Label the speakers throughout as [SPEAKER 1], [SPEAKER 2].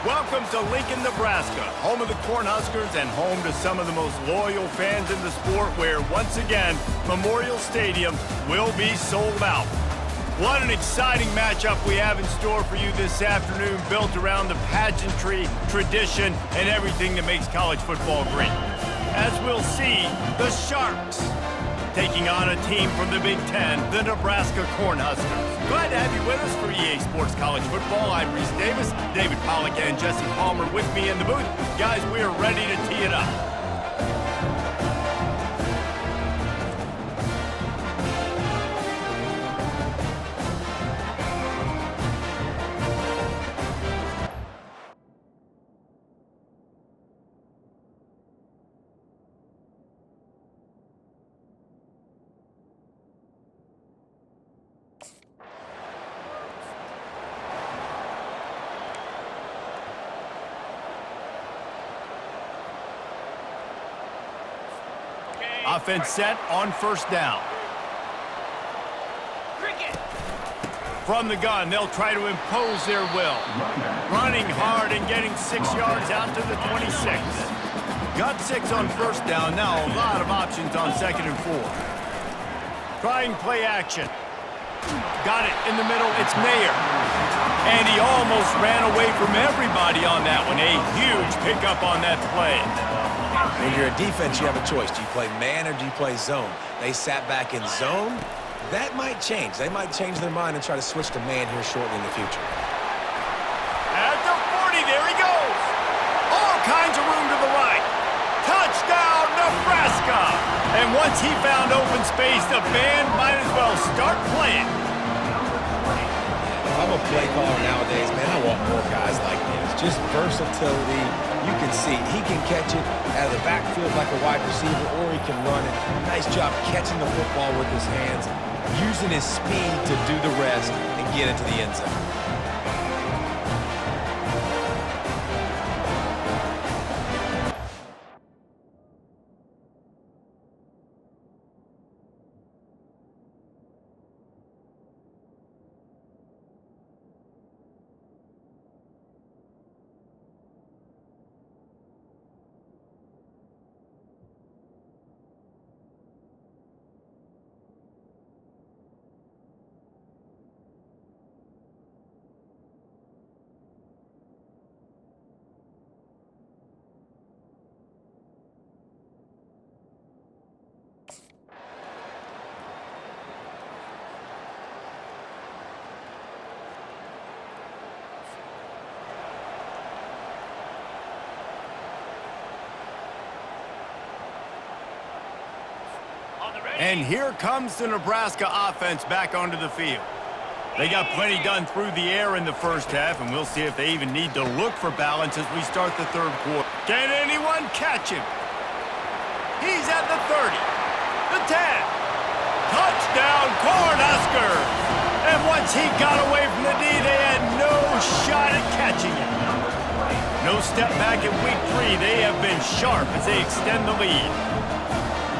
[SPEAKER 1] Welcome to Lincoln, Nebraska, home of the Cornhuskers and home to some of the most loyal fans in the sport where, once again, Memorial Stadium will be sold out. What an exciting matchup we have in store for you this afternoon, built around the pageantry, tradition, and everything that makes college football great. As we'll see, the Sharks taking on a team from the Big Ten, the Nebraska Cornhuskers. Glad to have you with us for EA Sports College Football. I'm Reese Davis, David Pollack and Jesse Palmer with me in the booth. Guys, we are ready to tee it up. Offense set on first down. From the gun, they'll try to impose their will. Running hard and getting 6 yards out to the 26. Got 6 on first down. Now a lot of options on 2nd and 4. Trying play action. Got it in the middle. It's Mayer. And he almost ran away from everybody on that one. A huge pickup on that play.
[SPEAKER 2] When you're a defense, you have a choice. Do you play man or do you play zone? They sat back in zone. That might change. They might change their mind and try to switch to man here shortly in the future.
[SPEAKER 1] At the 40, there he goes. All kinds of room to the right. Touchdown, Nebraska. And once he found open space, the band might as well start playing.
[SPEAKER 2] If I'm a play caller nowadays, man, I want more guys like this. Just versatility. You can see he can catch it out of the backfield like a wide receiver, or he can run it. Nice job catching the football with his hands, using his speed to do the rest and get into the end zone.
[SPEAKER 1] And here comes the Nebraska offense back onto the field. They got plenty done through the air in the first half, and we'll see if they even need to look for balance as we start the third quarter. Can anyone catch him? He's at the 30, the 10. Touchdown, Cornhuskers! And once he got away from the D, they had no shot at catching him. No step back in week 3. They have been sharp as they extend the lead.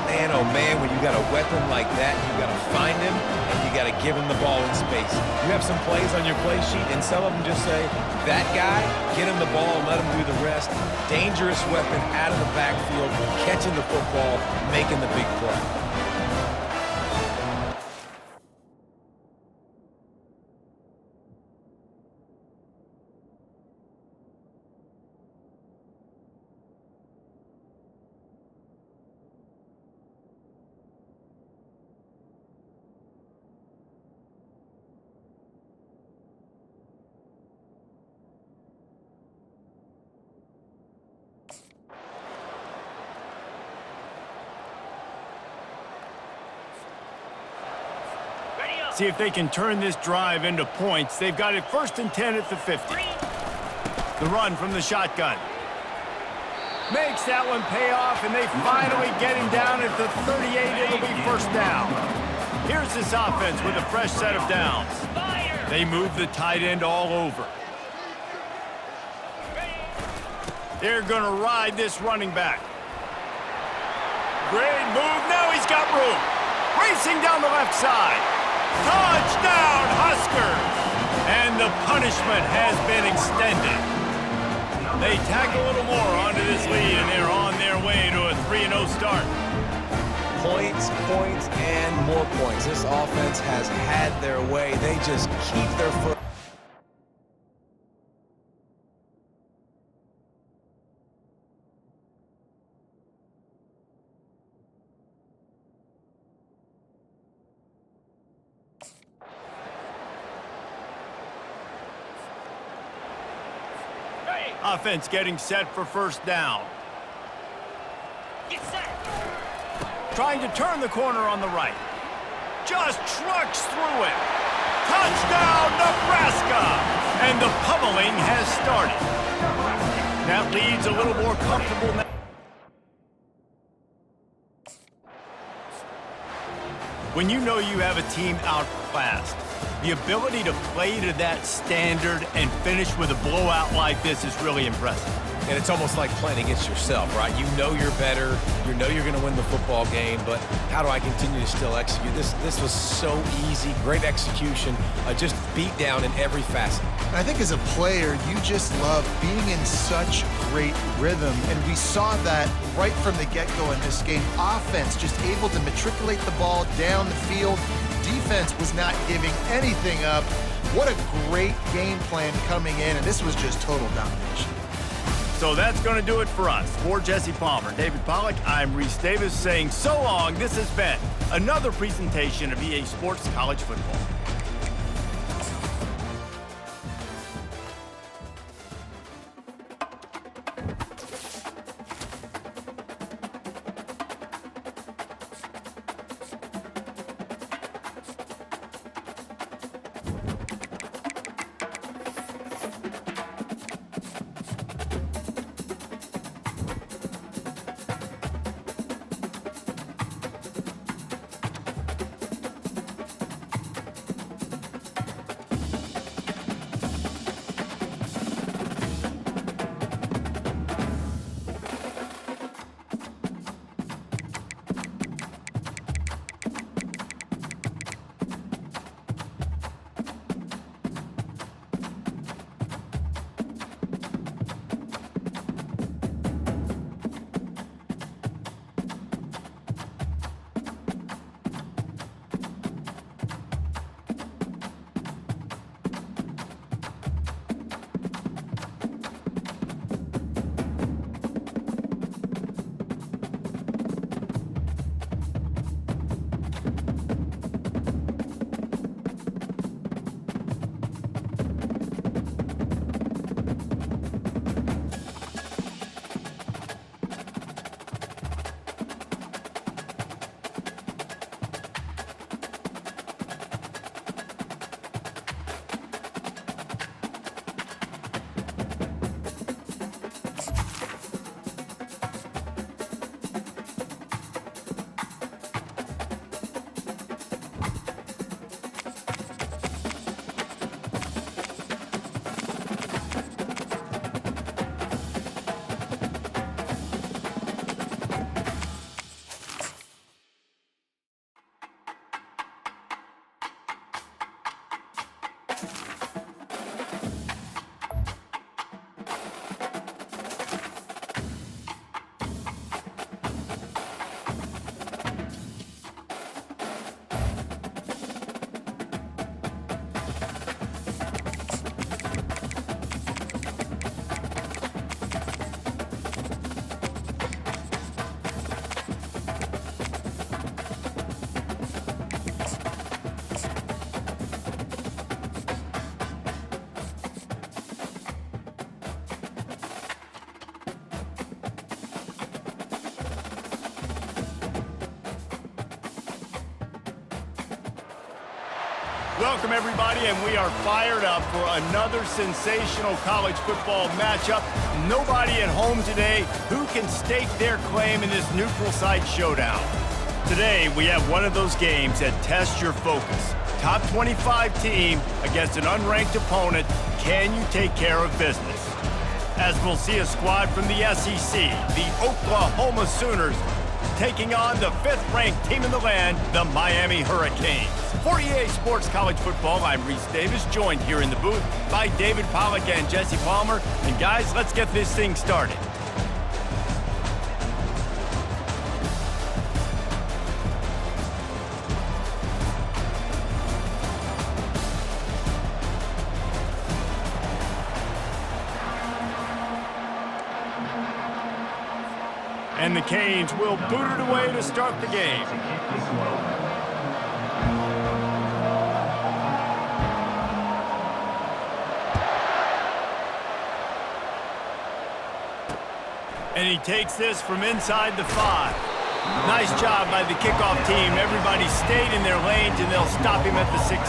[SPEAKER 2] Man, oh man, when you got a weapon like that, you got to find him and you got to give him the ball in space. You have some plays on your play sheet, and some of them just say, that guy, get him the ball and let him do the rest. Dangerous weapon out of the backfield, catching the football, making the big play.
[SPEAKER 1] See if they can turn this drive into points. They've got it 1st and 10 at the 50. The run from the shotgun. Makes that one pay off, and they finally get him down at the 38. It'll be first down. Here's this offense with a fresh set of downs. They move the tight end all over. They're going to ride this running back. Great move. Now he's got room. Racing down the left side. Touchdown, Huskers! And the punishment has been extended. They tack a little more onto this lead, and they're on their way to a 3-0 start.
[SPEAKER 2] Points, points, and more points. This offense has had their way. They just keep their foot.
[SPEAKER 1] Offense getting set for first down.
[SPEAKER 3] Get set.
[SPEAKER 1] Trying to turn the corner on the right. Just trucks through it. Touchdown, Nebraska! And the pummeling has started. That leads a little more comfortable now. When you know you have a team outclassed, the ability to play to that standard and finish with a blowout like this is really impressive.
[SPEAKER 2] And it's almost like playing against yourself, right? You know you're better. You know you're going to win the football game, but how do I continue to still execute? This was so easy. Great execution. Just beat down in every facet.
[SPEAKER 4] I think as a player, you just love being in such great rhythm, and we saw that right from the get-go in this game. Offense just able to matriculate the ball down the field. Defense was not giving anything up. What a great game plan coming in, and this was just total domination.
[SPEAKER 1] So that's going to do it for us. For Jesse Palmer, David Pollack, I'm Reese Davis saying so long. This has been another presentation of EA Sports College Football. Welcome, everybody, and we are fired up for another sensational college football matchup. Nobody at home today who can stake their claim in this neutral site showdown. Today, we have one of those games that tests your focus. Top 25 team against an unranked opponent. Can you take care of business? As we'll see a squad from the SEC, the Oklahoma Sooners, taking on the 5th-ranked team in the land, the Miami Hurricanes. For EA Sports College Football, I'm Reese Davis, joined here in the booth by David Pollack and Jesse Palmer. And guys, let's get this thing started. And the Canes will boot it away to start the game. And he takes this from inside the 5. Nice job by the kickoff team. Everybody stayed in their lanes, and they'll stop him at the 16.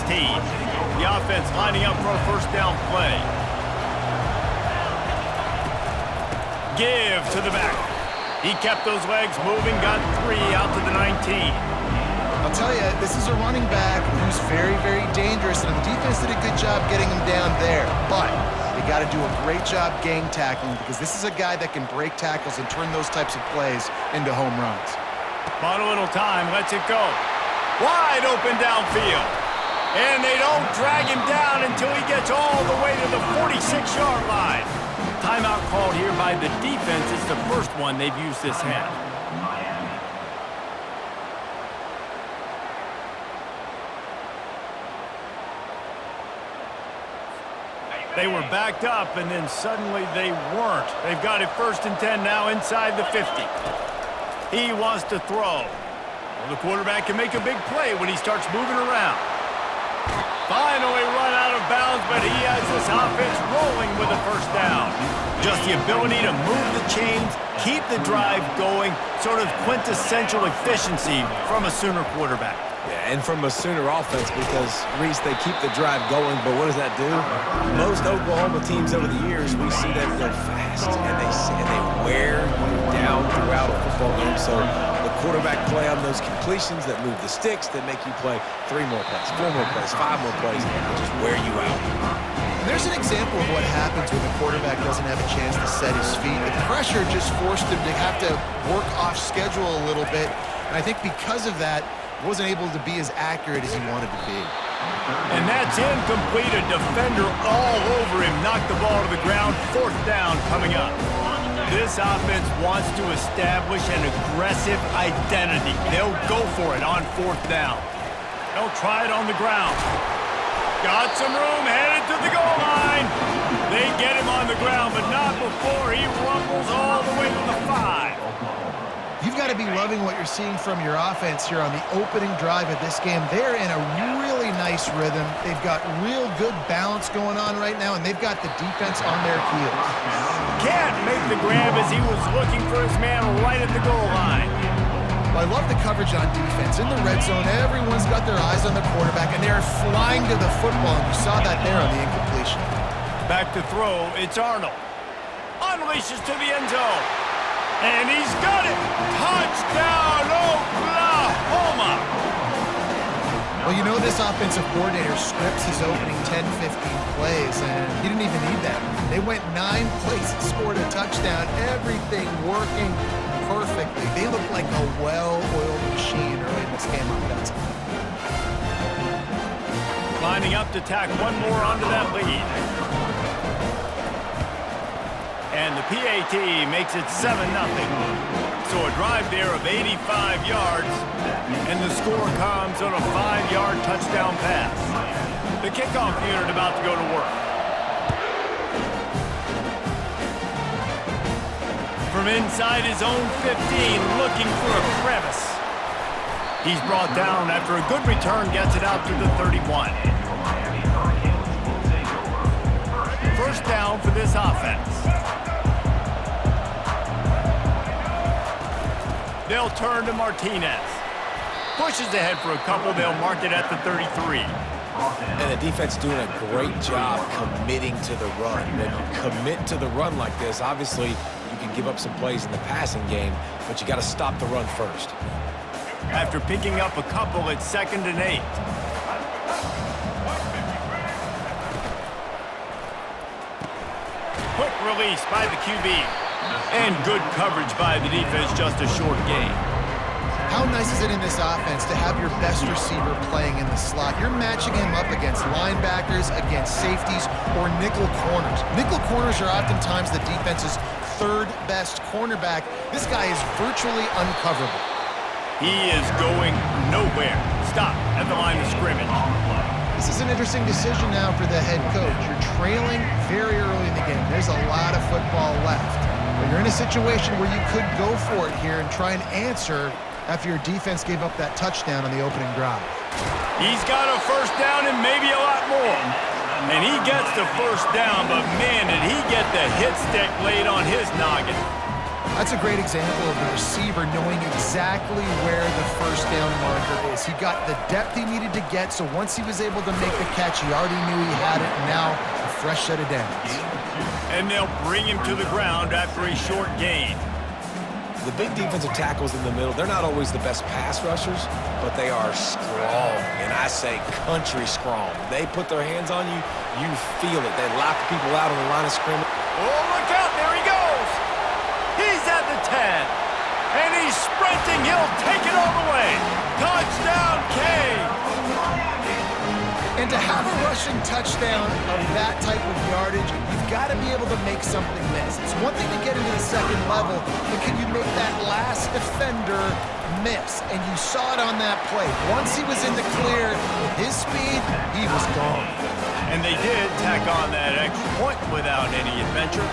[SPEAKER 1] The offense lining up for a first down play. Give to the back. He kept those legs moving, got 3 out to the 19.
[SPEAKER 4] I'll tell you, this is a running back who's very, very dangerous, and the defense did a good job getting him down there. But they got to do a great job gang tackling, because this is a guy that can break tackles and turn those types of plays into home runs.
[SPEAKER 1] Bought a little time, lets it go. Wide open downfield. And they don't drag him down until he gets all the way to the 46-yard line. Timeout called here by the defense. It's the first one they've used this half. They were backed up, and then suddenly they weren't. They've got it 1st and 10 now inside the 50. He wants to throw. Well, the quarterback can make a big play when he starts moving around. Finally run out of bounds, but he has this offense rolling with a first down. Just the ability to move the chains, keep the drive going, sort of quintessential efficiency from a Sooner quarterback.
[SPEAKER 2] Yeah, and from a Sooner offense, because, Reese, they keep the drive going, but what does that do? Most Oklahoma teams over the years, we see them go fast, and they wear you down throughout a football game. So the quarterback play on those completions that move the sticks, that make you play 3 more plays, 4 more plays, 5 more plays, and just wear you out.
[SPEAKER 4] There's an example of what happens when the quarterback doesn't have a chance to set his feet. The pressure just forced him to have to work off schedule a little bit, and I think because of that, wasn't able to be as accurate as he wanted to be.
[SPEAKER 1] And that's incomplete. A defender all over him. Knocked the ball to the ground. 4th down coming up. This offense wants to establish an aggressive identity. They'll go for it on 4th down. They'll try it on the ground. Got some room, headed to the goal line. They get him on the ground, but not before he rumbles all the way to the 5.
[SPEAKER 4] You've got to be loving what you're seeing from your offense here on the opening drive of this game. They're in a really nice rhythm. They've got real good balance going on right now, and they've got the defense on their heels.
[SPEAKER 1] Can't make the grab as he was looking for his man right at the goal line.
[SPEAKER 4] Well, I love the coverage on defense. In the red zone, everyone's got their eyes on the quarterback, and they're flying to the football, and you saw that there on the incompletion.
[SPEAKER 1] Back to throw, it's Arnold. Unleashes to the end zone. And he's got it! Touchdown, Oklahoma!
[SPEAKER 4] Well, you know this offensive coordinator scripts his opening 10, 15 plays, and he didn't even need that. They went 9 plays and scored a touchdown. Everything working perfectly. They look like a well-oiled machine early in this game on that.
[SPEAKER 1] Lining up to tack one more onto that lead. And the PAT makes it 7-0. So a drive there of 85 yards, and the score comes on a 5-yard touchdown pass. The kickoff unit about to go to work. From inside his own 15, looking for a crevice. He's brought down after a good return, gets it out to the 31. First down for this offense. They'll turn to Martinez. Pushes ahead for a couple. They'll mark it at the 33.
[SPEAKER 2] And the defense doing a great job committing to the run. When you commit to the run like this, obviously you can give up some plays in the passing game, but you got to stop the run first.
[SPEAKER 1] After picking up a couple, it's 2nd and 8. Quick release by the QB. And good coverage by the defense, just a short gain.
[SPEAKER 4] How nice is it in this offense to have your best receiver playing in the slot? You're matching him up against linebackers, against safeties, or nickel corners. Nickel corners are oftentimes the defense's third best cornerback. This guy is virtually uncoverable.
[SPEAKER 1] He is going nowhere. Stop at the line of scrimmage.
[SPEAKER 4] This is an interesting decision now for the head coach. You're trailing very early in the game. There's a lot of football left. But you're in a situation where you could go for it here and try and answer after your defense gave up that touchdown on the opening drive.
[SPEAKER 1] He's got a first down and maybe a lot more. And he gets the first down, but man, did he get the hit stick laid on his noggin.
[SPEAKER 4] That's a great example of the receiver knowing exactly where the first down marker is. He got the depth he needed to get, so once he was able to make the catch, he already knew he had it, and now a fresh set of downs.
[SPEAKER 1] And they'll bring him to the ground after a short gain.
[SPEAKER 2] The big defensive tackles in the middle, they're not always the best pass rushers, but they are strong, and I say country strong. They put their hands on you, you feel it. They lock people out on the line of scrimmage.
[SPEAKER 1] Oh, look out, there he goes! He's at the 10, and he's sprinting. He'll take it all the way. Touchdown, Canes!
[SPEAKER 4] And to have a rushing touchdown of that type of yardage, you've got to be able to make something miss. It's one thing to get into the second level, but can you make that last defender miss? And you saw it on that play. Once he was in the clear, with his speed, he was gone.
[SPEAKER 1] And they did tack on that extra point without any adventure.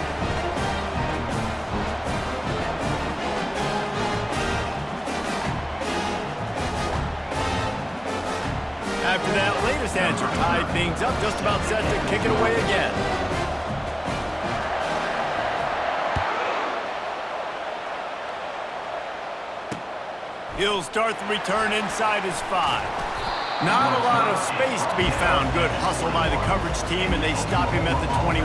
[SPEAKER 1] After that latest answer tied things up, just about set to kick it away again. He'll start the return inside his 5. Not a lot of space to be found. Good hustle by the coverage team, and they stop him at the 21.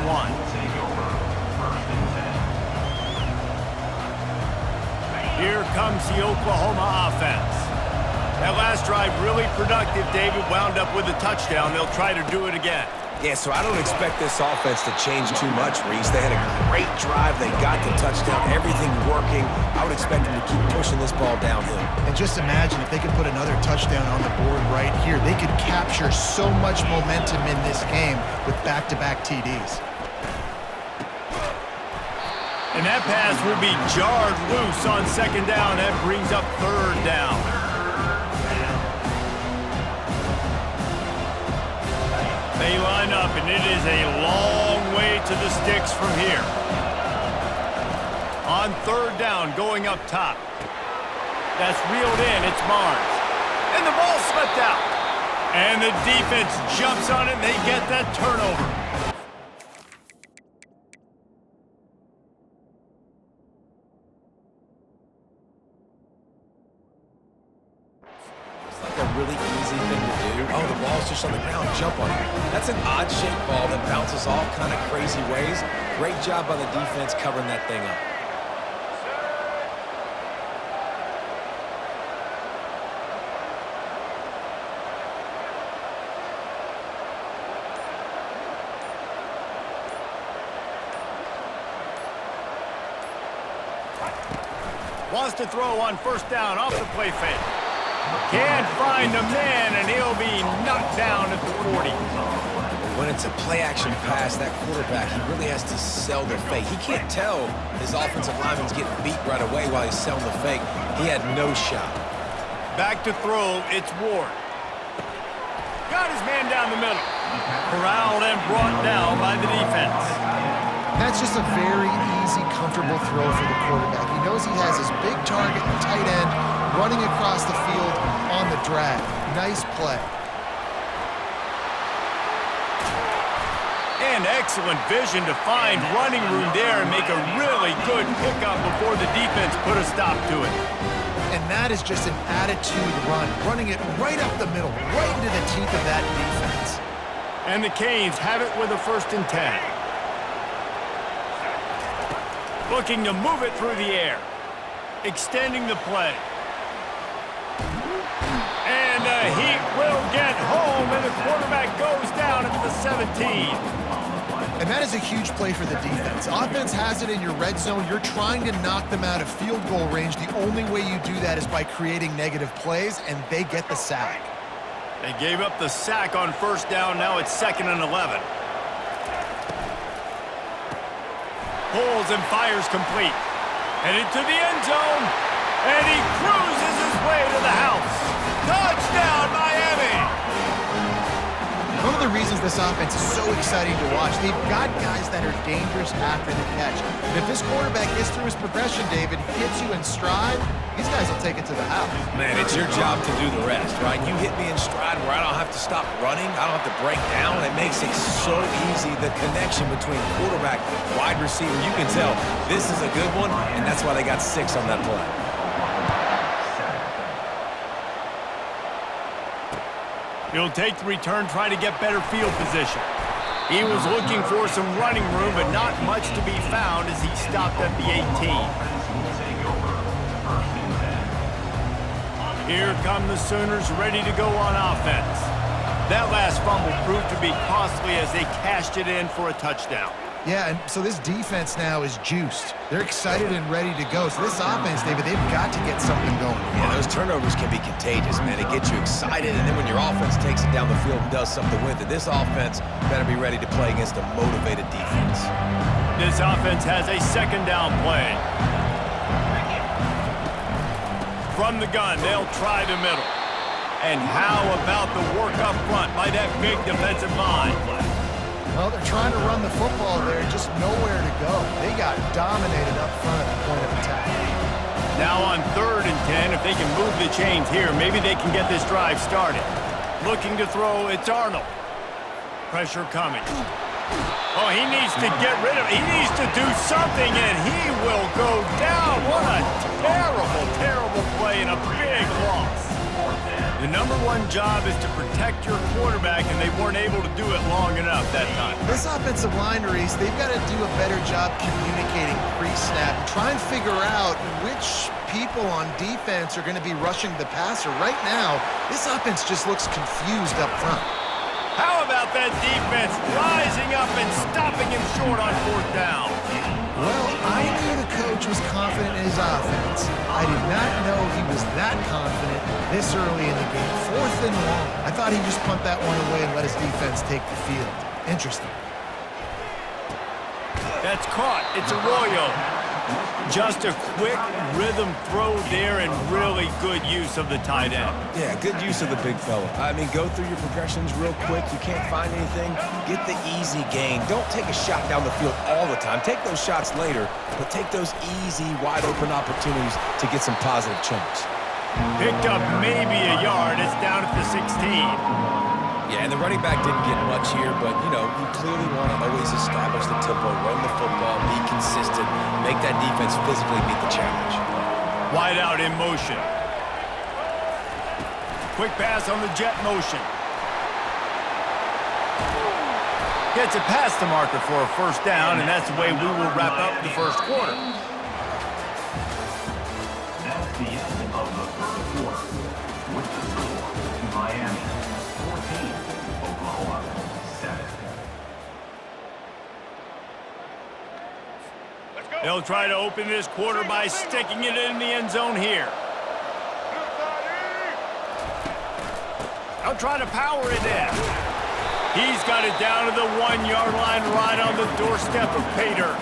[SPEAKER 1] Here comes the Oklahoma offense. That last drive really productive. David wound up with a touchdown. They'll try to do it again.
[SPEAKER 2] Yeah, so I don't expect this offense to change too much, Reese. They had a great drive. They got the touchdown. Everything working. I would expect them to keep pushing this ball downhill.
[SPEAKER 4] And just imagine if they could put another touchdown on the board right here. They could capture so much momentum in this game with back-to-back TDs.
[SPEAKER 1] And that pass will be jarred loose on second down. That brings up third down. They line up, and it is a long way to the sticks from here. On third down, going up top. That's reeled in. It's Barnes. And the ball slipped out. And the defense jumps on it, and they get that turnover.
[SPEAKER 2] Really easy thing to do. Oh, the ball's just on the ground. Jump on it. That's an odd-shaped ball that bounces all kind of crazy ways. Great job by the defense covering that thing up.
[SPEAKER 1] Wants to throw on first down off the play fake. Can't find a man, and he'll be knocked down at the 40.
[SPEAKER 2] When it's a play-action pass, that quarterback, he really has to sell the fake. He can't tell his offensive lineman's getting beat right away while he's selling the fake. He had no shot.
[SPEAKER 1] Back to throw, it's Ward. Got his man down the middle. Corralled and brought down by the defense.
[SPEAKER 4] That's just a very easy, comfortable throw for the quarterback. He knows he has his big target, the tight end, running across the field on the drag. Nice play.
[SPEAKER 1] And excellent vision to find running room there and make a really good pickup before the defense put a stop to it.
[SPEAKER 4] And that is just an attitude run, running it right up the middle, right into the teeth of that defense.
[SPEAKER 1] And the Canes have it with a 1st and 10. Looking to move it through the air. Extending the play. And he will get home, and the quarterback goes down at the 17.
[SPEAKER 4] And And that is a huge play for the defense. Offense has it in your red zone. You're trying to knock them out of field goal range. The only way you do that is by creating negative plays, and they get the sack.
[SPEAKER 1] They gave up the sack on first down. Now it's 2nd and 11. Pulls and fires complete. Headed to the end zone. And he cruises his way to the house. Touchdown, Miami!
[SPEAKER 4] One of the reasons this offense is so exciting to watch, they've got guys that are dangerous after the catch. And if this quarterback gets through his progression, David, hits you in stride, these guys will take it to the house.
[SPEAKER 2] Man, it's your job to do the rest, right? You hit me in stride where I don't have to stop running. I don't have to break down. It makes it so easy. The connection between quarterback, wide receiver, you can tell this is a good one, and that's why they got 6 on that play.
[SPEAKER 1] He'll take the return, try to get better field position. He was looking for some running room, but not much to be found as he stopped at the 18. Here come the Sooners ready to go on offense. That last fumble proved to be costly as they cashed it in for a touchdown.
[SPEAKER 4] Yeah, and so this defense now is juiced. They're excited and ready to go. So this offense, David, they've got to get something going.
[SPEAKER 2] Yeah, those turnovers can be contagious, man. It gets you excited, and then when your offense takes it down the field and does something with it, this offense better be ready to play against a motivated defense.
[SPEAKER 1] This offense has a 2nd down play. From the gun, they'll try the middle. And how about the work up front by that big defensive line?
[SPEAKER 4] Well, they're trying to run the football there, just nowhere to go. They got dominated up front at the point of attack.
[SPEAKER 1] Now on 3rd and 10, if they can move the chains here, maybe they can get this drive started. Looking to throw, it's Arnold. Pressure coming. Oh, he needs to get rid of it. He needs to do something, and he will go down. What a terrible, terrible play and a big loss. The #1 job is to protect your quarterback, and they weren't able to do it long enough that time.
[SPEAKER 4] This offensive line, Reese, they've got to do a better job communicating pre-snap and try and figure out which people on defense are going to be rushing the passer. Right now, this offense just looks confused up front.
[SPEAKER 1] How about that defense rising up and stopping him short on 4th down?
[SPEAKER 4] Well, I knew the coach was confident in his offense. I did not know he was that confident this early in the game. 4th and long. I thought he'd just punt that one away and let his defense take the field. Interesting.
[SPEAKER 1] That's caught. It's Arroyo. Just a quick rhythm throw there and really good use of the tight end.
[SPEAKER 2] Yeah, good use of the big fella. I mean, go through your progressions real quick. You can't find anything. Get the easy gain. Don't take a shot down the field all the time. Take those shots later, but take those easy, wide-open opportunities to get some positive chunks.
[SPEAKER 1] Picked up maybe a yard. It's down at the 16.
[SPEAKER 2] Yeah, and the running back didn't get much here, but, you know, you clearly want to always establish the tempo, run the football, be consistent, make that defense physically meet the challenge.
[SPEAKER 1] Wide out in motion. Quick pass on the jet motion. Gets it past the marker for a 1st down, and that's the way we will wrap up the 1st quarter.
[SPEAKER 5] That's the end of the 1st quarter. With the score, Miami 14, Oklahoma 7.
[SPEAKER 1] They'll try to open this quarter by sticking it in the end zone here. They'll try to power it in. He's got it down to the 1-yard line right on the doorstep of pay dirt.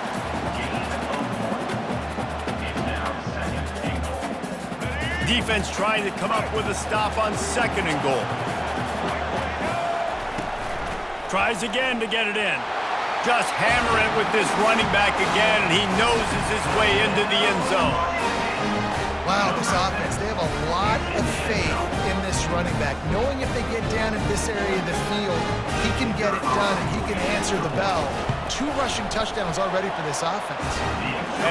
[SPEAKER 1] Defense trying to come up with a stop on 2nd and goal. Tries again to get it in. Just hammer it with this running back again, and he noses his way into the end zone.
[SPEAKER 4] Wow, this offense, they have a lot of faith in this running back. Knowing if they get down in this area of the field, he can get it done and he can answer the bell. 2 rushing touchdowns already for this offense.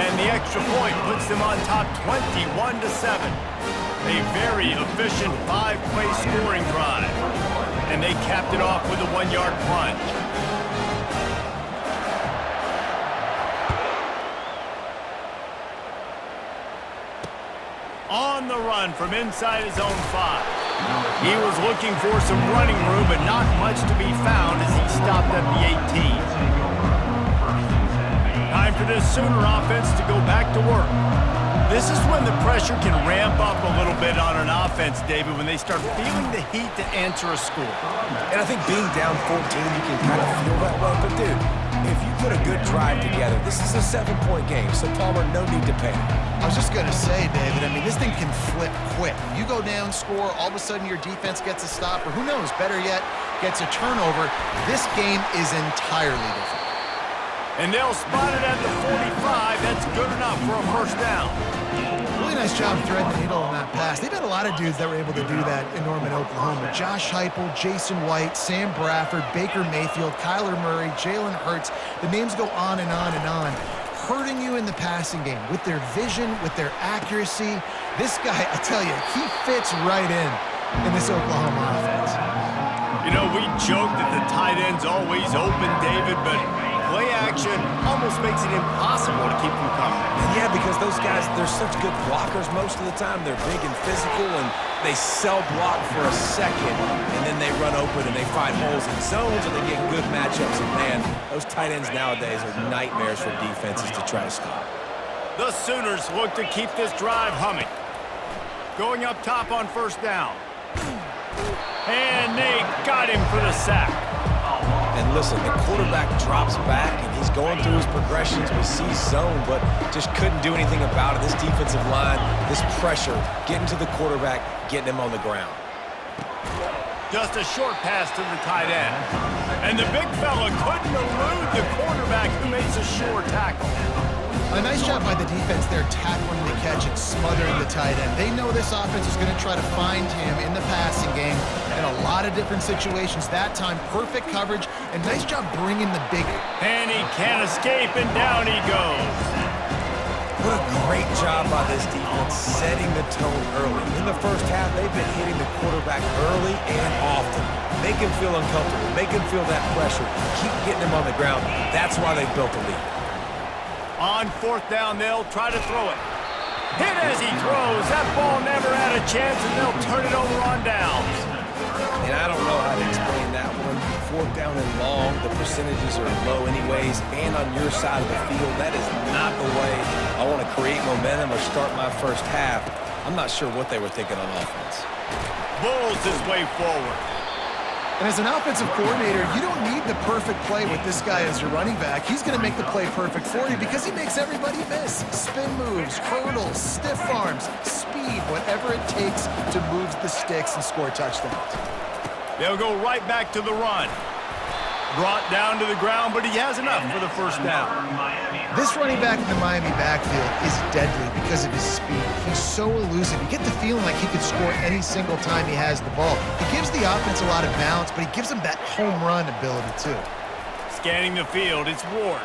[SPEAKER 1] And the extra point puts them on top 21-7. A very efficient 5-play scoring drive. And they capped it off with a 1-yard plunge. On the run from inside his own 5. He was looking for some running room, but not much to be found as he stopped at the 18. for this Sooner offense to go back to work. This is when the pressure can ramp up a little bit on an offense, David, when they start feeling the heat to answer a score.
[SPEAKER 2] And I think being down 14, you can kind of feel that way. But, dude, if you put a good drive together, this is a 7-point game, so Palmer, no need to panic.
[SPEAKER 4] I was just going to say, David, I mean, this thing can flip quick. You go down, score, all of a sudden your defense gets a stop, or who knows, better yet, gets a turnover. This game is entirely different.
[SPEAKER 1] And they'll spot it at the 45. That's good enough for a first down.
[SPEAKER 4] Really nice job threading the needle on that pass. They've had a lot of dudes that were able to do that in Norman, Oklahoma. Josh Heupel, Jason White, Sam Bradford, Baker Mayfield, Kyler Murray, Jalen Hurts. The names go on and on and on. Hurting you in the passing game with their vision, with their accuracy. This guy, I tell you, he fits right in this Oklahoma offense.
[SPEAKER 1] You know, we joke that the tight end's always open, David, but play action almost makes it impossible to keep them coming.
[SPEAKER 2] Yeah, because those guys, they're such good blockers most of the time. They're big and physical, and they sell block for a second, and then they run open and they find holes in zones, and they get good matchups. And, man, those tight ends nowadays are nightmares for defenses to try to stop.
[SPEAKER 1] The Sooners look to keep this drive humming. Going up top on first down. And they got him for the sack.
[SPEAKER 2] And listen, the quarterback drops back, and he's going through his progressions. We see zone, but just couldn't do anything about it. This defensive line, this pressure, getting to the quarterback, getting him on the ground.
[SPEAKER 1] Just a short pass to the tight end. And the big fella couldn't elude the quarterback who makes a sure tackle.
[SPEAKER 4] A nice job by the defense there tackling the catch and smothering the tight end. They know this offense is going to try to find him in the passing game in a lot of different situations. That time, perfect coverage, and nice job bringing the big...
[SPEAKER 1] And he can't escape, and down he goes.
[SPEAKER 2] What a great job by this defense setting the tone early. In the first half, they've been hitting the quarterback early and often. Make him feel uncomfortable. Make him feel that pressure. Keep getting him on the ground. That's why they've built a lead.
[SPEAKER 1] On fourth down, they'll try to throw it. Hit as he throws. That ball never had a chance, and they'll turn it over on downs.
[SPEAKER 2] And I don't know how to explain that one. Fourth down and long, the percentages are low anyways, and on your side of the field, that is not the way I want to create momentum or start my first half. I'm not sure what they were thinking on offense.
[SPEAKER 1] Bulls his way forward.
[SPEAKER 4] And as an offensive coordinator, you don't need the perfect play with this guy as your running back. He's going to make the play perfect for you because he makes everybody miss. Spin moves, hurdles, stiff arms, speed, whatever it takes to move the sticks and score touchdowns.
[SPEAKER 1] They'll go right back to the run. Brought down to the ground, but he has enough for the first down.
[SPEAKER 4] This running back in the Miami backfield is deadly because of his speed. He's so elusive. You get the feeling like he could score any single time he has the ball. He gives the offense a lot of balance, but he gives them that home run ability too.
[SPEAKER 1] Scanning the field, it's Ward.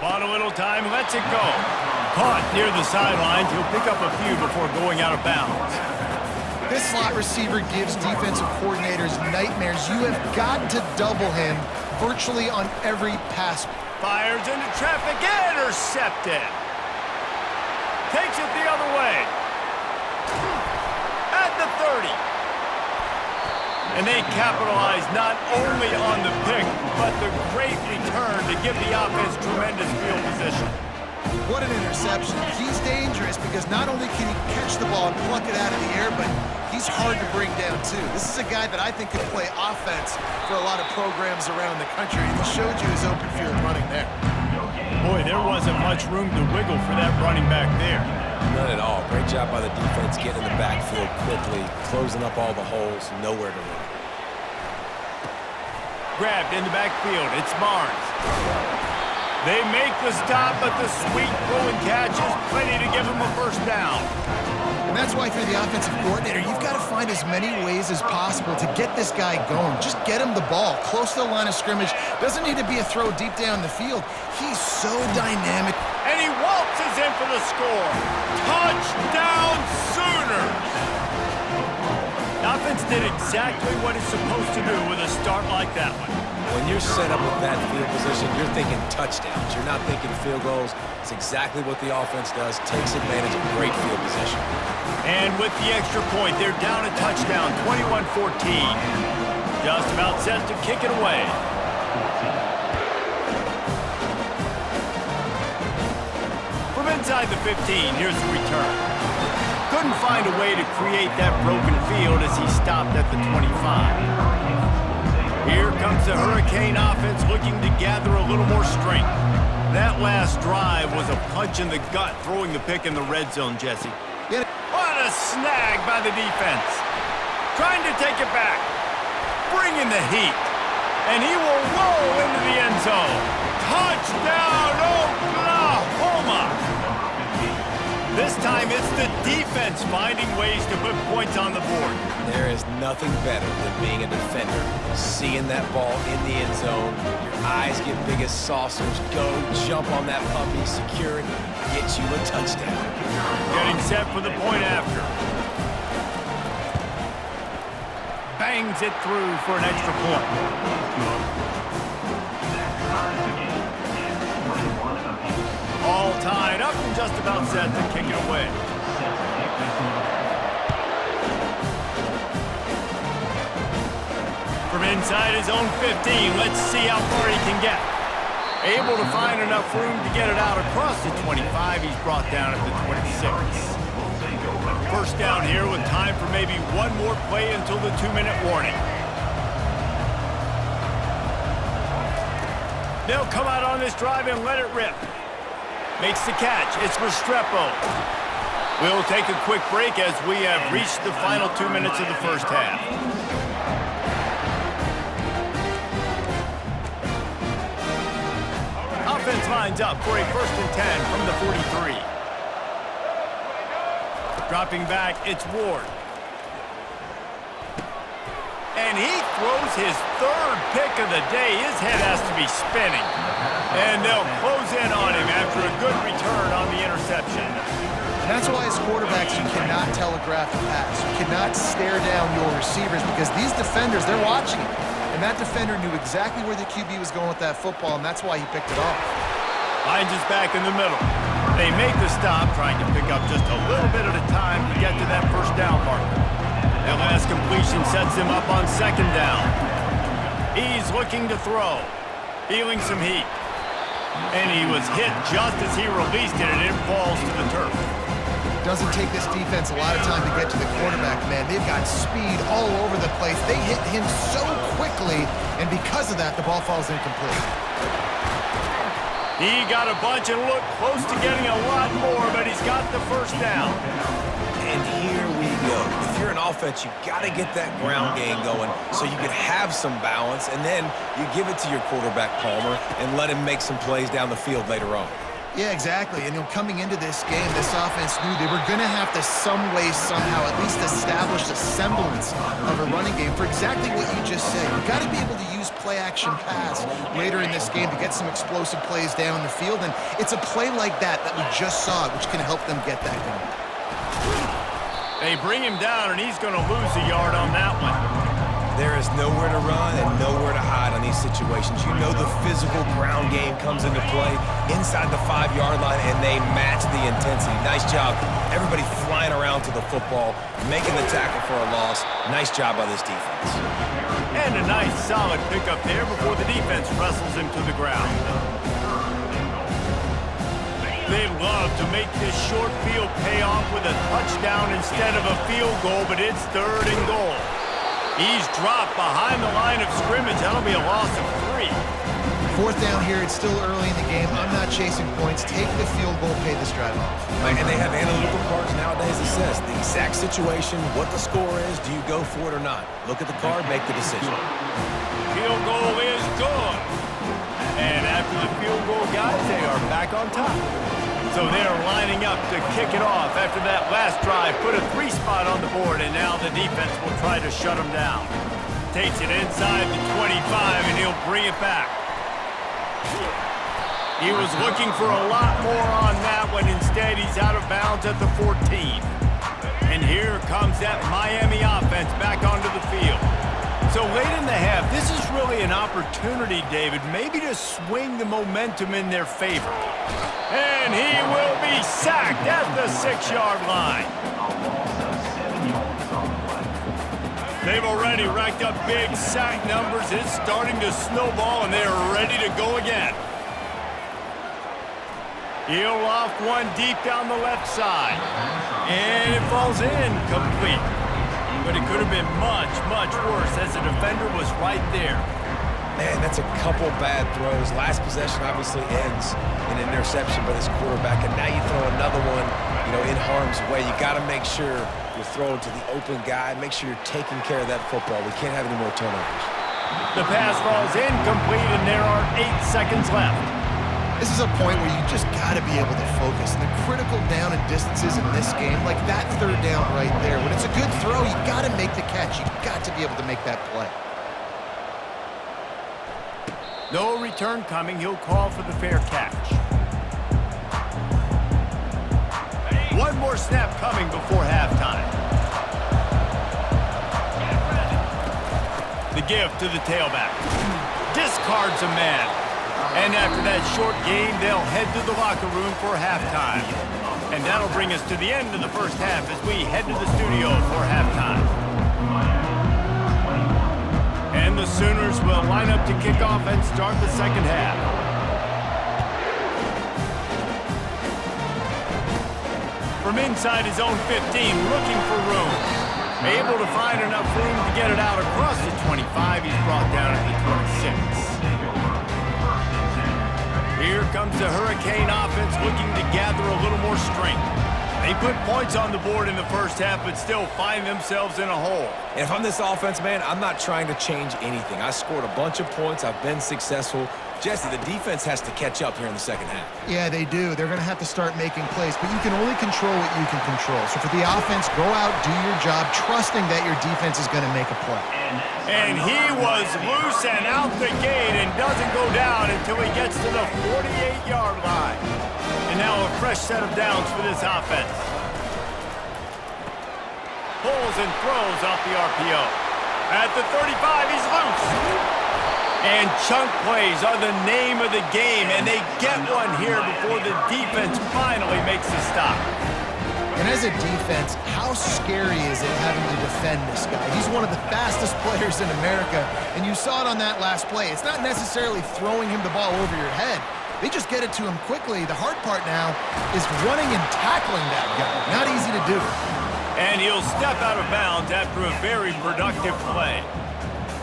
[SPEAKER 1] Bought a little time, lets it go. Caught near the sidelines. He'll pick up a few before going out of bounds.
[SPEAKER 4] This slot receiver gives defensive coordinators nightmares. You have got to double him virtually on every pass.
[SPEAKER 1] Fires into traffic, intercepted. Takes it the other way. At the 30. And they capitalize not only on the pick, but the great return to give the offense tremendous field position.
[SPEAKER 4] What an interception. He's dangerous because not only can he catch the ball and pluck it out of the air, but he's hard to bring down too. This is a guy that I think could play offense for a lot of programs around the country, and he showed you his open field running there.
[SPEAKER 1] Boy, there wasn't much room to wiggle for that running back there.
[SPEAKER 2] None at all. Great job by the defense getting in the backfield quickly, closing up all the holes, nowhere to run.
[SPEAKER 1] Grabbed in the backfield, it's Barnes. They make the stop, but the sweet throw and catch is plenty to give them a first down.
[SPEAKER 4] And that's why for the offensive coordinator, you've got to find as many ways as possible to get this guy going. Just get him the ball close to the line of scrimmage. Doesn't need to be a throw deep down the field. He's so dynamic.
[SPEAKER 1] And he waltzes in for the score. Touchdown Sooners! The offense did exactly what it's supposed to do with a start like that one.
[SPEAKER 2] When you're set up with that field position, you're thinking touchdowns. You're not thinking field goals. It's exactly what the offense does. Takes advantage of great field position.
[SPEAKER 1] And with the extra point, they're down a touchdown, 21-14. Just about set to kick it away. Inside the 15, here's the return. Couldn't find a way to create that broken field as he stopped at the 25. Here comes the Hurricane offense looking to gather a little more strength. That last drive was a punch in the gut, throwing the pick in the red zone, Jesse. What a snag by the defense. Trying to take it back. Bringing the heat. And he will roll into the end zone. Touchdown, Oklahoma! This time it's the defense finding ways to put points on the board.
[SPEAKER 2] There is nothing better than being a defender. Seeing that ball in the end zone, your eyes get big as saucers. Go jump on that puppy, secure it, get you a touchdown.
[SPEAKER 1] Getting set for the point after. Bangs it through for an extra point. All tied up and just about set to kick it away. From inside his own 15, let's see how far he can get. Able to find enough room to get it out across the 25. He's brought down at the 26. First down here with time for maybe one more play until the 2-minute warning. They'll come out on this drive and let it rip. Makes the catch. It's Restrepo. We'll take a quick break as we have reached the final 2 minutes of the first half. Offense lines up for a 1st and 10 from the 43. Dropping back, it's Ward. And he throws his 3rd pick of the day. His head has to be spinning. And they'll close in on him after a good return on the interception.
[SPEAKER 4] That's why as quarterbacks you cannot telegraph a pass. You cannot stare down your receivers because these defenders, they're watching it. And that defender knew exactly where the QB was going with that football, and that's why he picked it off.
[SPEAKER 1] Hines is back in the middle. They make the stop, trying to pick up just a little bit at a time to get to that first down marker. That last completion sets him up on 2nd down. He's looking to throw, feeling some heat. And he was hit just as he released it, and it falls to the turf.
[SPEAKER 4] Doesn't take this defense a lot of time to get to the quarterback, man. They've got speed all over the place. They hit him so quickly, and because of that, the ball falls incomplete.
[SPEAKER 1] He got a bunch and looked close to getting a lot more, but he's got the first down.
[SPEAKER 2] And here we go. If you're an offense, you got to get that ground game going so you can have some balance, and then you give it to your quarterback, Palmer, and let him make some plays down the field later on.
[SPEAKER 4] Yeah, exactly. And coming into this game, this offense knew they were going to have to some way, somehow, at least establish a semblance of a running game for exactly what you just said. You got to be able to use play-action pass later in this game to get some explosive plays down the field. And it's a play like that we just saw, which can help them get that going.
[SPEAKER 1] They bring him down, and he's going to lose a yard on that one.
[SPEAKER 2] There is nowhere to run and nowhere to hide on these situations. You know the physical ground game comes into play inside the 5-yard line, and they match the intensity. Nice job. Everybody flying around to the football, making the tackle for a loss. Nice job by this defense.
[SPEAKER 1] And a nice, solid pickup there before the defense wrestles him to the ground. They love to make this short field pay off with a touchdown instead of a field goal, but it's 3rd and goal. He's dropped behind the line of scrimmage. That'll be a loss of 3.
[SPEAKER 4] 4th down here. It's still early in the game. I'm not chasing points. Take the field goal, pay this drive off.
[SPEAKER 2] And they have analytical cards nowadays that says the exact situation, what the score is, do you go for it or not? Look at the card, make the decision.
[SPEAKER 1] Field goal is good. And after the field goal, guys, they are back on top. So they're lining up to kick it off after that last drive. Put a 3 spot on the board, and now the defense will try to shut them down. Takes it inside the 25, and he'll bring it back. He was looking for a lot more on that one. Instead, he's out of bounds at the 14. And here comes that Miami offense back onto the field. So late in the half, this is really an opportunity, David, maybe to swing the momentum in their favor. And he will be sacked at the 6-yard line. They've already racked up big sack numbers. It's starting to snowball, and they're ready to go again. He'll off one deep down the left side. And it falls in complete. But it could have been much, much worse as the defender was right there.
[SPEAKER 2] Man, that's a couple bad throws. Last possession obviously ends in an interception by this quarterback, and now you throw another one, in harm's way. You got to make sure you're throwing to the open guy. Make sure you're taking care of that football. We can't have any more turnovers.
[SPEAKER 1] The pass falls incomplete, and there are 8 seconds left.
[SPEAKER 4] This is a point where you just got to be able to focus. And the critical down and distances in this game, like that third down right there, when it's a good throw, you got to make the catch. You got to be able to make that play.
[SPEAKER 1] No return coming. He'll call for the fair catch. One more snap coming before halftime. The give to the tailback. Discards a man. And after that short game, they'll head to the locker room for halftime. And that'll bring us to the end of the first half as we head to the studio for halftime. And the Sooners will line up to kick off and start the second half. From inside his own 15, looking for room. Able to find enough room to get it out across the 25. He's brought down at the 26. Here comes the Hurricane offense looking to gather a little more strength. They put points on the board in the first half, but still find themselves in a hole.
[SPEAKER 2] And if I'm this offense, man, I'm not trying to change anything. I scored a bunch of points. I've been successful. Jesse, the defense has to catch up here in the second half.
[SPEAKER 4] Yeah, they do. They're going to have to start making plays, but you can only control what you can control. So for the offense, go out, do your job, trusting that your defense is going to make a play.
[SPEAKER 1] And he was loose and out the gate and doesn't go down until he gets to the 48-yard line. And now a fresh set of downs for this offense. Pulls and throws off the RPO. At the 35, he's loose. And chunk plays are the name of the game, and they get one here before the defense finally makes the stop.
[SPEAKER 4] And as a defense, how scary is it having to defend this guy? He's one of the fastest players in America, and you saw it on that last play. It's not necessarily throwing him the ball over your head. They just get it to him quickly. The hard part now is running and tackling that guy. Not easy to do.
[SPEAKER 1] And he'll step out of bounds after a very productive play.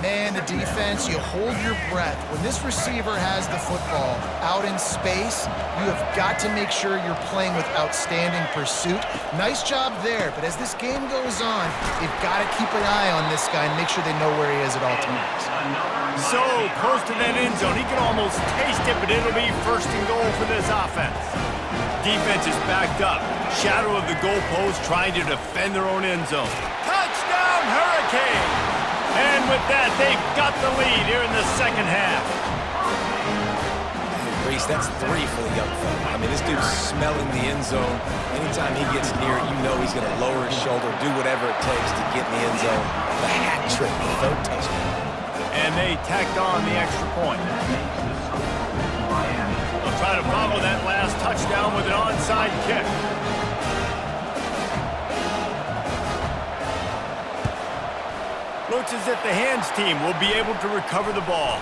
[SPEAKER 4] Man, the defense, you hold your breath. When this receiver has the football out in space, you have got to make sure you're playing with outstanding pursuit. Nice job there, but as this game goes on, you've got to keep an eye on this guy and make sure they know where he is at all times.
[SPEAKER 1] So close to that end zone, he can almost taste it, but it'll be first and goal for this offense. Defense is backed up. Shadow of the goalpost trying to defend their own end zone. Touchdown, Hurricanes! And with that, they've got the lead here in the second half.
[SPEAKER 2] Reese, that's 3 for the young fella. I mean, this dude's smelling the end zone. Anytime he gets near it, you know he's going to lower his shoulder, do whatever it takes to get in the end zone. The hat trick, the third touchdown.
[SPEAKER 1] And they tacked on the extra point. They'll try to follow that last touchdown with an onside kick. Looks as if the hands team will be able to recover the ball.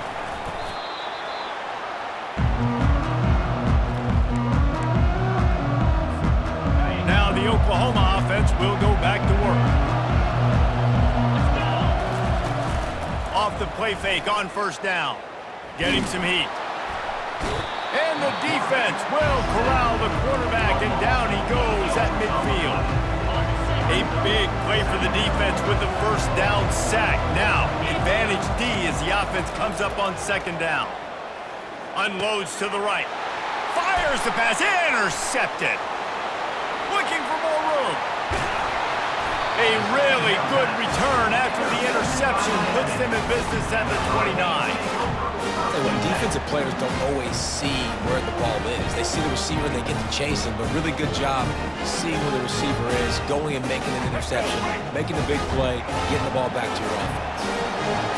[SPEAKER 1] Now the Oklahoma offense will go back to work. Off the play fake on first down. Getting some heat. And the defense will corral the quarterback, and down he goes at midfield. A big play for the defense with the first down sack. Now, advantage D as the offense comes up on second down. Unloads to the right. Fires the pass. Intercepted. Looking for more room. A really good return after the interception puts them in business at the 29.
[SPEAKER 2] When defensive players don't always see where the ball is. They see the receiver and they get to chase him, but really good job seeing where the receiver is, going and making an interception, making the big play, getting the ball back to your offense.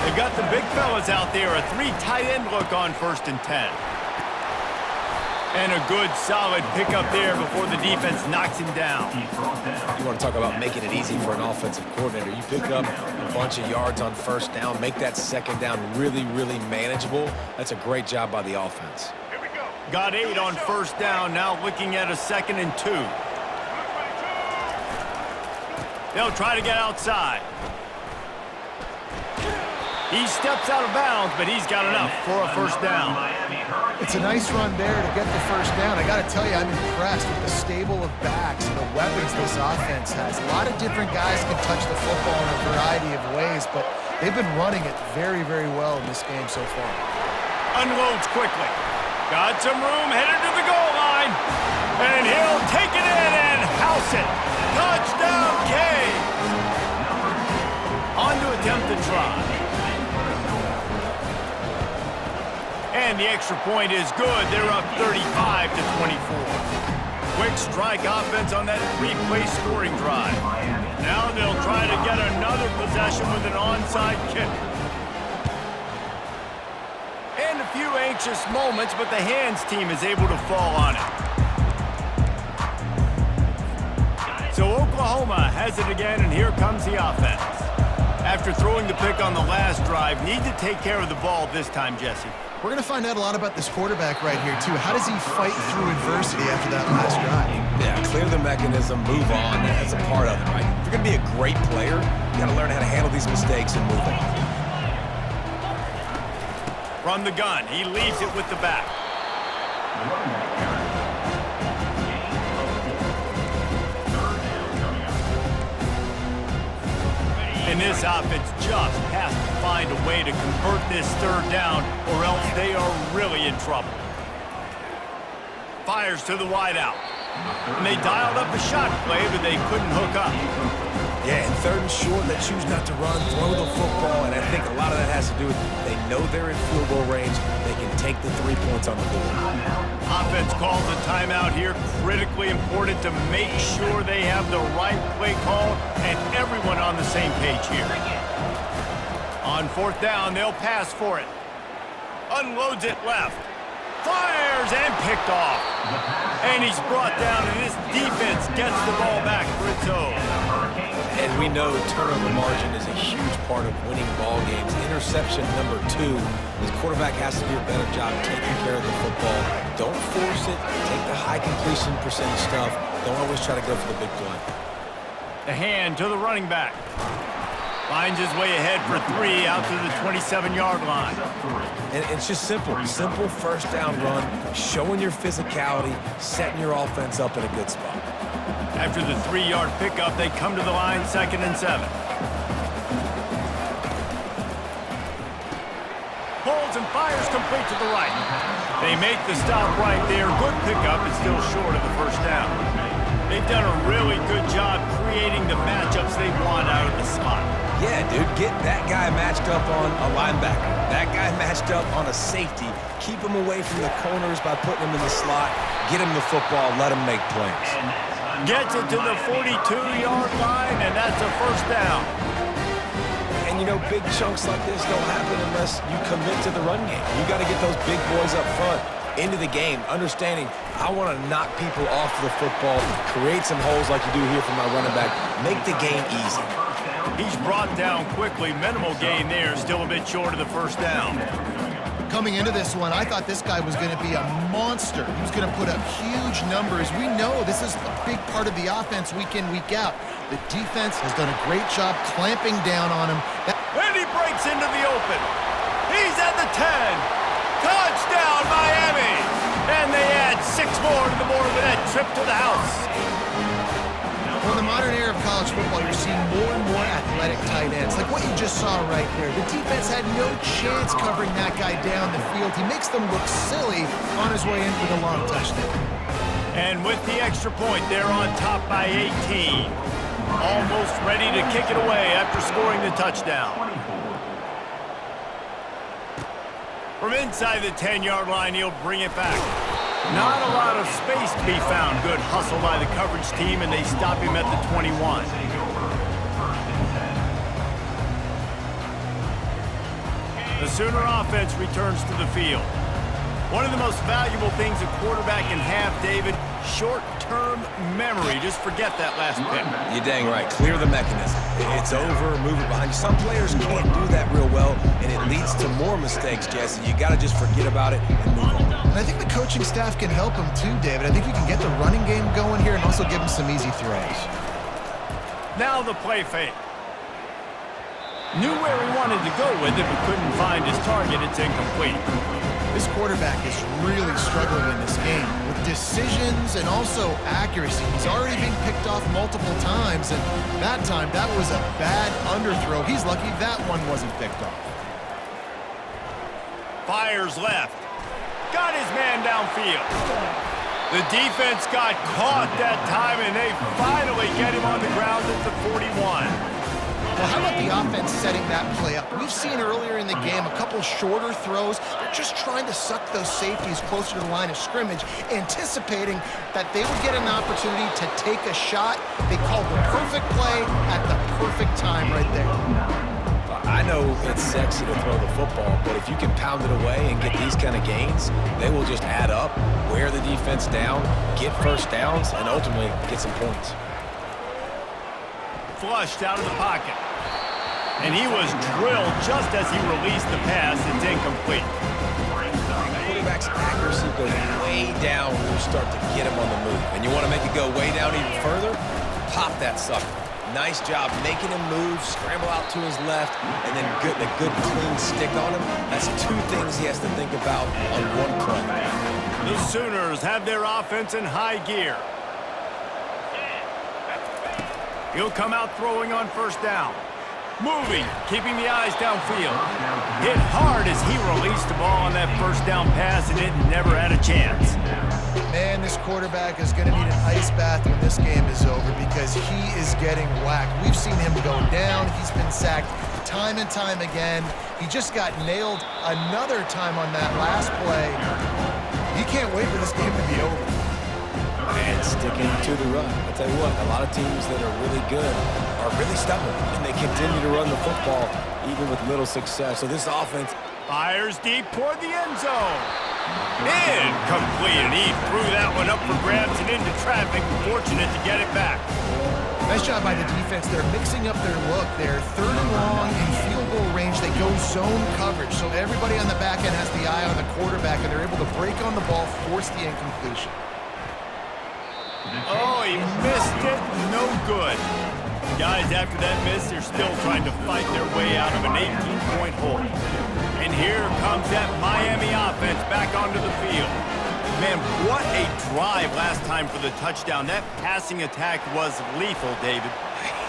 [SPEAKER 1] They've got the big fellas out there, a 3 tight end look on 1st and 10. And a good, solid pickup there before the defense knocks him down.
[SPEAKER 2] You want to talk about making it easy for an offensive coordinator. You pick up a bunch of yards on first down, make that second down really, really manageable. That's a great job by the offense.
[SPEAKER 1] Here we go. Got 8 on first down, now looking at a 2nd and 2. They'll try to get outside. He steps out of bounds, but he's got enough for a first down.
[SPEAKER 4] It's a nice run there to get the first down. I got to tell you, I'm impressed with the stable of backs and the weapons this offense has. A lot of different guys can touch the football in a variety of ways, but they've been running it very, very well in this game so far.
[SPEAKER 1] Unloads quickly. Got some room, headed to the goal line. And he'll take it in and house it. Touchdown, Canes. On to attempt to try. And the extra point is good. They're up 35 to 24. Quick strike offense on that 3-play scoring drive. Now they'll try to get another possession with an onside kick. And a few anxious moments, but the hands team is able to fall on it. So Oklahoma has it again, and here comes the offense. After throwing the pick on the last drive, need to take care of the ball this time, Jesse.
[SPEAKER 4] We're going to find out a lot about this quarterback right here, too. How does he fight through adversity after that last drive?
[SPEAKER 2] Yeah, clear the mechanism, move on. That's a part of it, right? If you're going to be a great player, you got to learn how to handle these mistakes and move on.
[SPEAKER 1] From the gun, he leaves it with the back. And this offense just has to find a way to convert this third down, or else they are really in trouble. Fires to the wideout. And they dialed up a shot play, but they couldn't hook up.
[SPEAKER 2] Yeah, and 3rd and short, they choose not to run, throw the football, and I think a lot of that has to do with they know they're in field goal range. They can take the 3 points on the board.
[SPEAKER 1] Offense calls a timeout here. Critically important to make sure they have the right play call and everyone on the same page here. On 4th down, they'll pass for it. Unloads it left. Fires and picked off. And he's brought down, and this defense gets the ball back for its own.
[SPEAKER 2] And we know turnover margin is a huge part of winning ball games. Interception number 2. This quarterback has to do a better job taking care of the football. Don't force it. Take the high completion percentage stuff. Don't always try to go for the big play.
[SPEAKER 1] The hand to the running back. Finds his way ahead for 3 out to the 27-yard line.
[SPEAKER 2] And it's just simple. Simple first down run, showing your physicality, setting your offense up in a good spot.
[SPEAKER 1] After the 3-yard pickup, they come to the line 2nd and 7. Pulls and fires complete to the right. They make the stop right there. Good pickup, it's still short of the first down. They've done a really good job creating the matchups they want out of the slot.
[SPEAKER 2] Yeah, dude, get that guy matched up on a linebacker. That guy matched up on a safety. Keep him away from the corners by putting him in the slot. Get him the football, let him make plays.
[SPEAKER 1] Gets it to the 42-yard line, and that's a first down.
[SPEAKER 2] And, you know, big chunks like this don't happen unless you commit to the run game. You got to get those big boys up front into the game, understanding I want to knock people off the football, create some holes like you do here for my running back, make the game easy.
[SPEAKER 1] He's brought down quickly. Minimal gain there, still a bit short of the first down.
[SPEAKER 4] Coming into this one, I thought this guy was going to be a monster. He was going to put up huge numbers. We know this is a big part of the offense week in, week out. The defense has done a great job clamping down on him.
[SPEAKER 1] And he breaks into the open. He's at the 10. Touchdown, Miami! And they add 6 more to the board with that trip to the house.
[SPEAKER 4] Well, in the modern era of college football, you're seeing more and more athletic tight ends, like what you just saw right there. The defense had no chance covering that guy down the field. He makes them look silly on his way in for the long touchdown.
[SPEAKER 1] And with the extra point, they're on top by 18. Almost ready to kick it away after scoring the touchdown. From inside the 10-yard line, he'll bring it back. Not a lot of space to be found. Good hustle by the coverage team, and they stop him at the 21. The Sooner offense returns to the field. One of the most valuable things a quarterback can have, David, short-term memory. Just forget that last pick.
[SPEAKER 2] You're dang right. Clear the mechanism. It's over, move it behind you. Some players can't do that real well, and it leads to more mistakes, Jesse. You got to just forget about it and move on.
[SPEAKER 4] And I think the coaching staff can help him too, David. I think you can get the running game going here and also give him some easy throws.
[SPEAKER 1] Now the play fake. Knew where he wanted to go with it, but couldn't find his target. It's incomplete.
[SPEAKER 4] This quarterback is really struggling in this game with decisions and also accuracy. He's already been picked off multiple times, and that time, that was a bad underthrow. He's lucky that one wasn't picked off.
[SPEAKER 1] Fires left. Got his man downfield. The defense got caught that time, and they finally get him on the ground at the 41.
[SPEAKER 4] Well, how about the offense setting that play up? We've seen earlier in the game a couple shorter throws. They're just trying to suck those safeties closer to the line of scrimmage, anticipating that they would get an opportunity to take a shot. They called the perfect play at the perfect time right there.
[SPEAKER 2] I know it's sexy to throw the football, but if you can pound it away and get these kind of gains, they will just add up, wear the defense down, get first downs, and ultimately get some points.
[SPEAKER 1] Flushed out of the pocket. And he was drilled just as he released the pass. It's incomplete.
[SPEAKER 2] Quarterback's accuracy goes way down when you start to get him on the move. And you want to make it go way down even further? Pop that sucker. Nice job making him move, scramble out to his left, and then getting a good clean stick on him. That's two things he has to think about on one play.
[SPEAKER 1] The Sooners have their offense in high gear. He'll come out throwing on first down. Moving, keeping the eyes downfield. Hit hard as he released the ball on that first down pass, and it never had a chance.
[SPEAKER 4] Man, this quarterback is going to need an ice bath when this game is over because he is getting whacked. We've seen him go down. He's been sacked time and time again. He just got nailed another time on that last play. He can't wait for this game to be over.
[SPEAKER 2] And sticking to the run. I'll tell you what, a lot of teams that are really good are really stubborn, and they continue to run the football even with little success. So this offense
[SPEAKER 1] fires deep toward the end zone. Incomplete, and he threw that one up for grabs and into traffic. Fortunate to get it back.
[SPEAKER 4] Nice job by the defense. They're mixing up their look. They're third and long in field goal range. They go zone coverage, so everybody on the back end has the eye on the quarterback, and they're able to break on the ball, force the incompletion.
[SPEAKER 1] Oh, he missed it. No good. Guys, after that miss, they're still trying to fight their way out of an 18-point hole. And here comes that Miami offense back onto the field. Man, what a drive last time for the touchdown. That passing attack was lethal, David.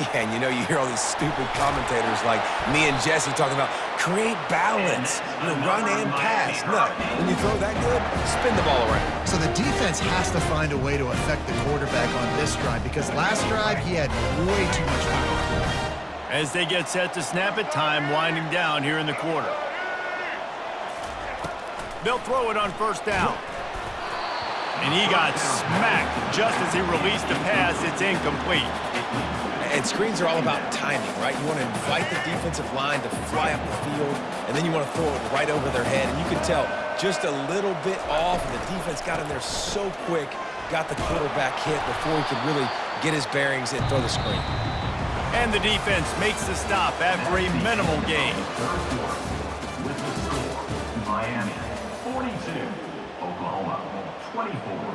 [SPEAKER 2] Yeah, and you know, you hear all these stupid commentators like me and Jesse talking about create balance, run and pass. No, when you throw that good, spin the ball around.
[SPEAKER 4] So the defense has to find a way to affect the quarterback on this drive because last drive he had way too much time.
[SPEAKER 1] As they get set to snap it, time winding down here in the quarter. They'll throw it on first down. And he got smacked just as he released the pass. It's incomplete.
[SPEAKER 2] And screens are all about timing, right? You want to invite the defensive line to fly up the field, and then you want to throw it right over their head. And you can tell just a little bit off, and the defense got in there so quick, got the quarterback hit before he could really get his bearings and throw the screen.
[SPEAKER 1] And the defense makes the stop after a minimal gain.
[SPEAKER 5] With the score, Miami 42, Oklahoma 24.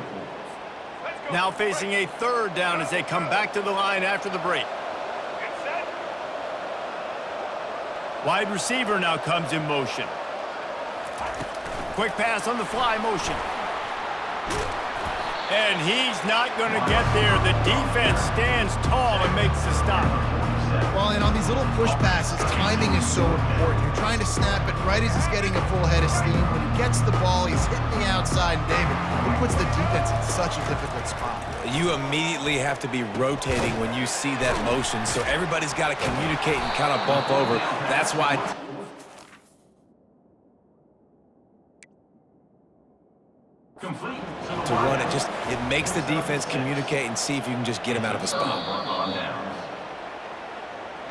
[SPEAKER 1] Now facing a third down as they come back to the line after the break. Wide receiver now comes in motion. Quick pass on the fly motion. And he's not going to get there. The defense stands tall and makes the stop.
[SPEAKER 4] Well, and on these little push passes, timing is so important. You're trying to snap it right as he's getting a full head of steam. When he gets the ball, he's hitting the outside, and David, it puts the defense in such a difficult spot.
[SPEAKER 2] You immediately have to be rotating when you see that motion, so everybody's got to communicate and kind of bump over. That's why to run it, it makes the defense communicate and see if you can just get him out of a spot.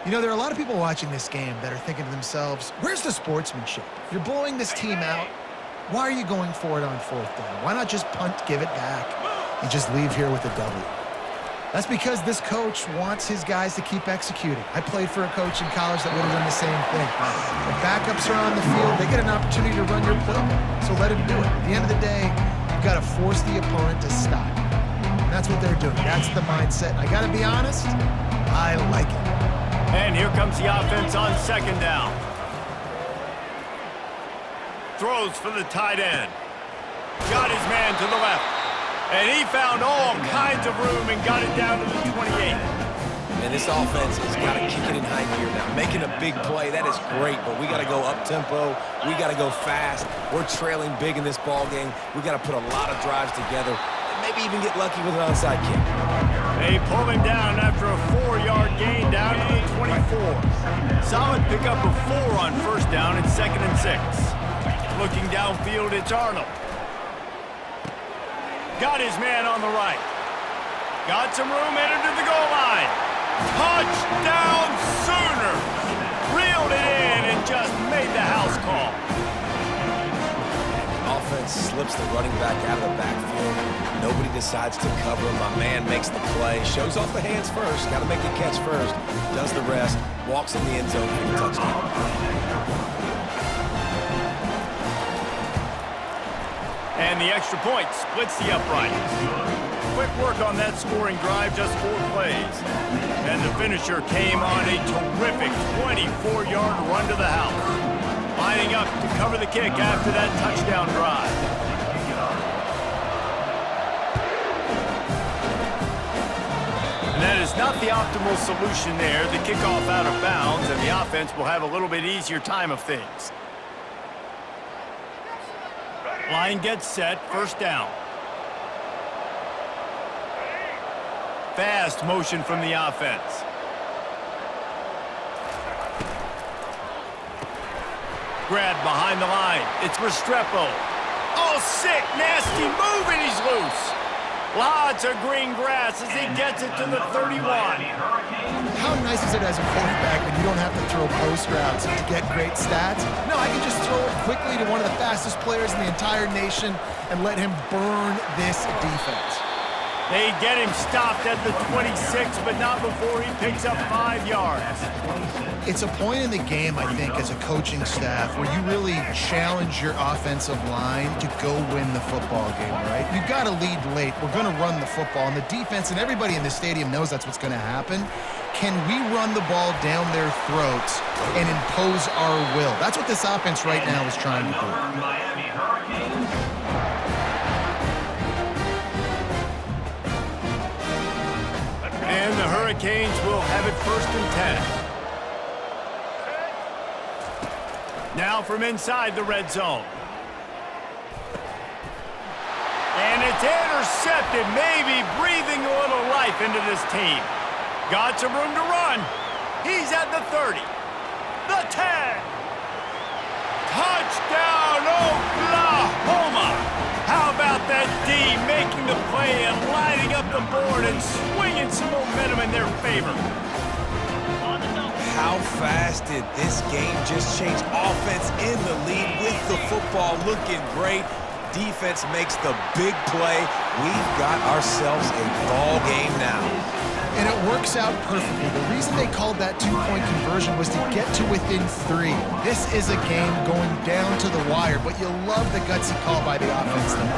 [SPEAKER 4] You know, there are a lot of people watching this game that are thinking to themselves, where's the sportsmanship? You're blowing this team out. Why are you going for it on fourth down? Why not just punt, give it back, and just leave here with a W? That's because this coach wants his guys to keep executing. I played for a coach in college that would have done the same thing. If backups are on the field, they get an opportunity to run your play. So let him do it. At the end of the day, you've got to force the opponent to stop. And that's what they're doing. That's the mindset. I got to be honest, I like it.
[SPEAKER 1] And here comes the offense on second down. Throws for the tight end. Got his man to the left. And he found all kinds of room and got it down to the 28.
[SPEAKER 2] And this offense has got to kick it in high gear now. Making a big play, that is great, but we got to go up-tempo. We got to go fast. We're trailing big in this ball game. We got to put a lot of drives together and maybe even get lucky with an onside kick.
[SPEAKER 1] They pull him down after a 4-yard gain down to the 24. Solid pickup of 4 on first down and 2nd and 6. Looking downfield, it's Arnold. Got his man on the right. Got some room, headed to the goal line. Touchdown Sooners! Reeled it in and just made the house call.
[SPEAKER 2] Offense slips the running back out of the backfield. Nobody decides to cover him. My man makes the play. Shows off the hands first. Got to make the catch first. Does the rest. Walks in the end zone for the touchdown.
[SPEAKER 1] And the extra point splits the uprights. Quick work on that scoring drive, just 4 plays. And the finisher came on a terrific 24-yard run to the house. Lining up to cover the kick after that touchdown drive. And that is not the optimal solution there. The kickoff out of bounds, and the offense will have a little bit easier time of things. Line gets set, first down. Fast motion from the offense. Grab behind the line. It's Restrepo. Oh, sick, nasty move, and he's loose. Lots of green grass as he gets it to the 31.
[SPEAKER 4] How nice is it as a quarterback when you don't have to throw post routes to get great stats? No, I can just throw it quickly to one of the fastest players in the entire nation and let him burn this defense.
[SPEAKER 1] They get him stopped at the 26, but not before he picks up 5 yards.
[SPEAKER 4] It's a point in the game, I think, as a coaching staff where you really challenge your offensive line to go win the football game, right? You've got to lead late. We're going to run the football, and the defense and everybody in the stadium knows that's what's going to happen. Can we run the ball down their throats and impose our will? That's what this offense right now is trying to do.
[SPEAKER 5] Miami Hurricanes.
[SPEAKER 1] And the Hurricanes will have it 1st and 10. Now from inside the red zone. And it's intercepted, maybe breathing a little life into this team. Got some room to run. He's at the 30. The 10. Touchdown, Oklahoma. How about that D making the play and lighting up the board and swinging some momentum in their favor?
[SPEAKER 2] How fast did this game just change? Offense in the lead with the football, looking great. Defense makes the big play. We've got ourselves a ball game now.
[SPEAKER 4] And it works out perfectly. The reason they called that 2-point conversion was to get to within 3. This is a game going down to the wire, but you love the gutsy call by the offense there.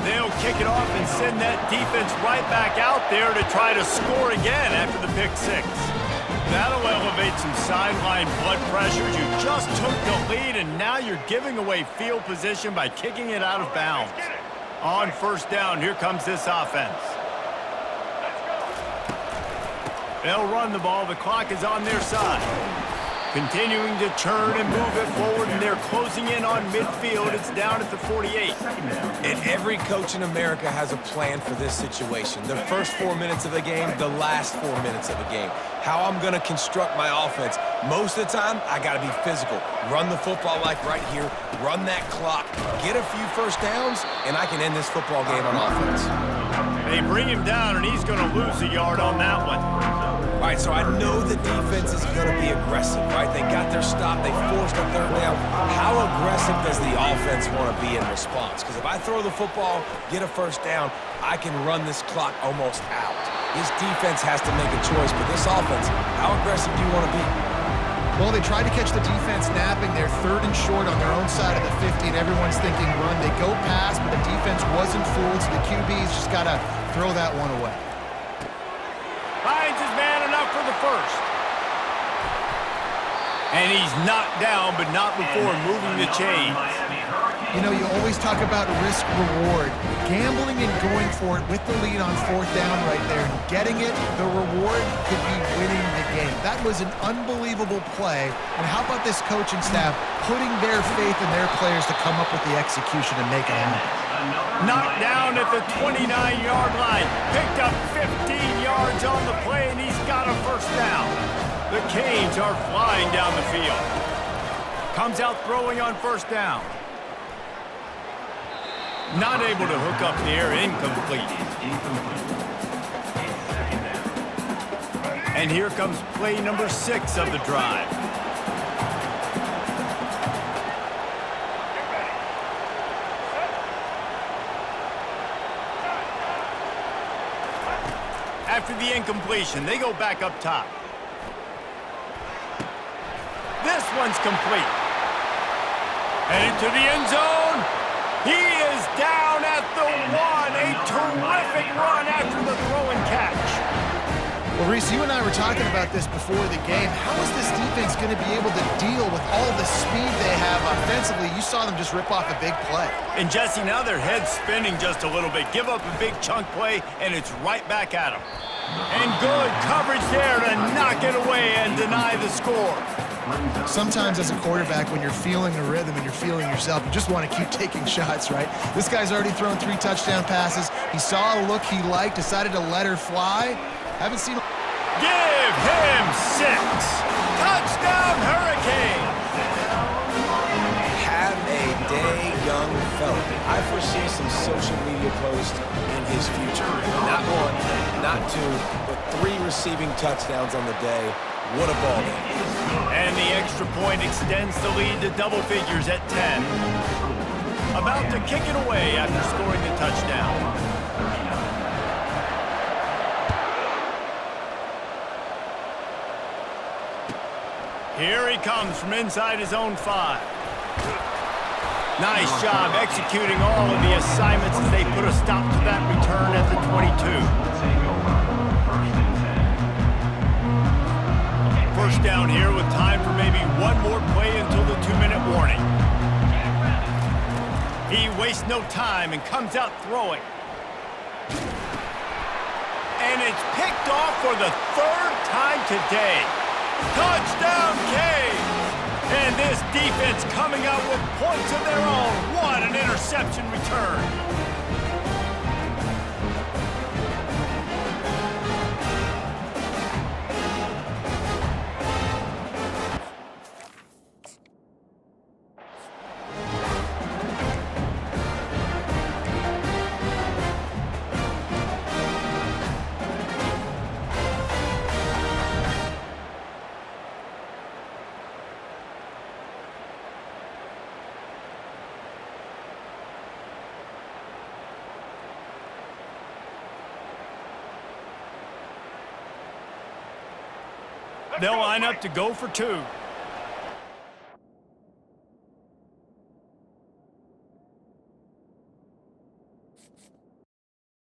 [SPEAKER 1] They'll kick it off and send that defense right back out there to try to score again after the pick 6. That'll elevate some sideline blood pressure. You just took the lead, and now you're giving away field position by kicking it out of bounds. On first down, here comes this offense. They'll run the ball. The clock is on their side. Continuing to turn and move it forward, and they're closing in on midfield. It's down at the 48.
[SPEAKER 2] And every coach in America has a plan for this situation. The first 4 minutes of the game, the last 4 minutes of the game. How I'm going to construct my offense. Most of the time, I got to be physical. Run the football like right here. Run that clock. Get a few first downs, and I can end this football game on offense.
[SPEAKER 1] They bring him down, and he's going to lose a yard on that one.
[SPEAKER 2] All right, so I know the defense is going to be aggressive, right? They got their stop. They forced a third down. How aggressive does the offense want to be in response? Because if I throw the football, get a first down, I can run this clock almost out. This defense has to make a choice, but this offense, how aggressive do you want to be?
[SPEAKER 4] Well, they tried to catch the defense napping. They're 3rd and short on their own side of the 50, and everyone's thinking run. They go pass, but the defense wasn't fooled, so the QB's just got to throw that one away.
[SPEAKER 1] Finds his man enough for the first. And he's knocked down, but not before moving the chains.
[SPEAKER 4] You know, you always talk about risk-reward. Gambling and going for it with the lead on 4th down right there and getting it, the reward could be winning the game. That was an unbelievable play. And how about this coaching staff putting their faith in their players to come up with the execution and make it happen?
[SPEAKER 1] Knocked down at the 29-yard line. Picked up 15 yards on the play, and he's got a first down. The Canes are flying down the field. Comes out throwing on first down. Not able to hook up there, incomplete. And here comes play number 6 of the drive. After the incompletion, they go back up top. This one's complete. Headed to the end zone. He is down at the 1. A terrific run after the throw and catch.
[SPEAKER 4] Well, Reese, you and I were talking about this before the game. How is this defense going to be able to deal with all the speed they have offensively? You saw them just rip off a big play.
[SPEAKER 1] And Jesse, now their head's spinning just a little bit. Give up a big chunk play, and it's right back at them. And good coverage there to knock it away and deny the score.
[SPEAKER 4] Sometimes as a quarterback, when you're feeling the rhythm and you're feeling yourself, you just want to keep taking shots, right? This guy's already thrown 3 touchdown passes. He saw a look he liked, decided to let her fly. Haven't seen...
[SPEAKER 1] Give him 6. Touchdown, Hurricanes.
[SPEAKER 2] Have a day, young fella. I foresee some social media posts in his future. Not 1, not 2, but 3 receiving touchdowns on the day. What a ball game.
[SPEAKER 1] And the extra point extends the lead to double figures at 10. About to kick it away after scoring the touchdown. Here he comes from inside his own 5. Nice job executing all of the assignments as they put a stop to that return at the 22. First down here with time for maybe one more play until the 2-minute warning. He wastes no time and comes out throwing. And it's picked off for the 3rd time today. Touchdown, Canes! And this defense coming out with points of their own. What an interception return. They'll line up to go for 2.